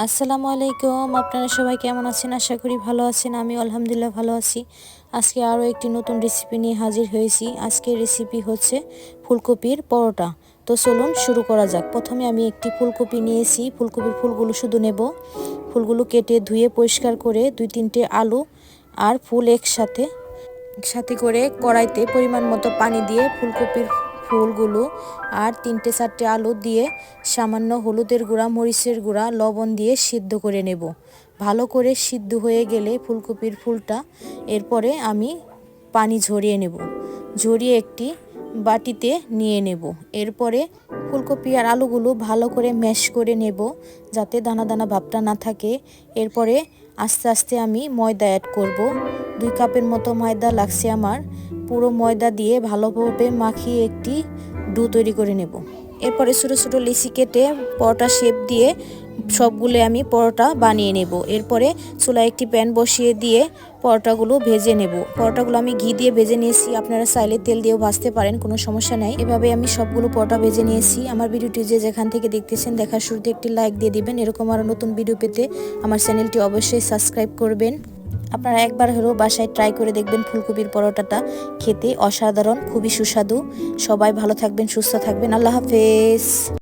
আসসালামু আলাইকুম। আপনারা সবাই কেমন আছেন? আশা করি ভালো আছেন। আমি আলহামদুলিল্লাহ ভালো আছি। আজকে আরও একটি নতুন রেসিপি নিয়ে হাজির হয়েছি। আজকের রেসিপি হচ্ছে ফুলকপির পরোটা। তো চলুন শুরু করা যাক। প্রথমে আমি একটি ফুলকপি নিয়েছি। ফুলকপির ফুলগুলো শুধু নেব। ফুলগুলো কেটে ধুয়ে পরিষ্কার করে 2-3টে আলু আর ফুল একসাথে করে কড়াইতে পরিমাণ মতো পানি দিয়ে ফুলকপির ফুলগুলো আর 3-4টে আলু দিয়ে সামান্য হলুদের গুঁড়া, মরিচের গুঁড়া, লবণ দিয়ে সিদ্ধ করে নেব। ভালো করে সিদ্ধ হয়ে গেলে ফুলকপির ফুলটা এরপরে আমি পানি ঝরিয়ে নেব। ঝরিয়ে একটি বাটিতে নিয়ে নেব। এরপরে ফুলকপি আর আলুগুলো ভালো করে ম্যাশ করে নেব যাতে দানা দানা ভাবটা না থাকে। এরপরে আস্তে আস্তে আমি ময়দা অ্যাড করব। 2 কাপের মতো ময়দা লাগছে আমার। পুরো ময়দা দিয়ে ভালোভাবে মাখিয়ে একটি ডো তৈরি করে নেব। এরপরে ছোটো ছোটো লিচি কেটে পরোটা শেপ দিয়ে সবগুলো আমি পরোটা বানিয়ে নেব। এরপরে চুলায় একটি প্যান বসিয়ে দিয়ে পরোটাগুলো ভেজে নেব। পরোটাগুলো আমি ঘি দিয়ে ভেজে নিয়েছি, আপনারা চাইলে তেল দিয়েও ভাজতে পারেন, কোনো সমস্যা নাই। এভাবে আমি সবগুলো পরোটা ভেজে নিয়েছি। আমার ভিডিওটি যে যেখান থেকে দেখতেছেন দেখার শুরুতে একটি লাইক দিয়ে দিবেন। এরকম আরও নতুন ভিডিও পেতে আমার চ্যানেলটি অবশ্যই সাবস্ক্রাইব করবেন। আপনারা একবার হলেও বাসায় ট্রাই করে দেখবেন। ফুলকপির পরোটাটা খেতে অসাধারণ, খুবই সুস্বাদু। সবাই ভালো থাকবেন, সুস্থ থাকবেন। আল্লাহ হাফেজ।